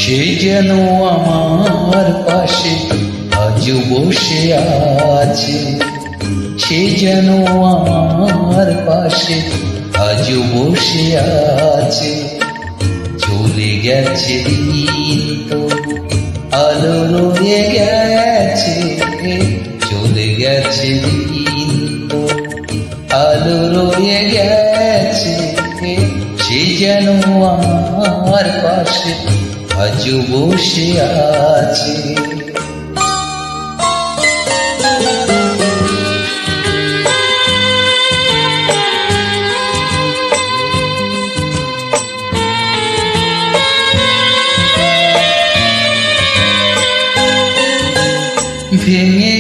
সে যেন আমার পাশে আজ বসে আছে, সে যেন আমার পাশে আজ বসে আছে। চলে গেছে দিন তো আলো রয়ে গেছে, চলে গেছে দিন তো আলো রয়ে গেছে। সে যেন আমার পাশে আজ বসে আছে। ভেঙে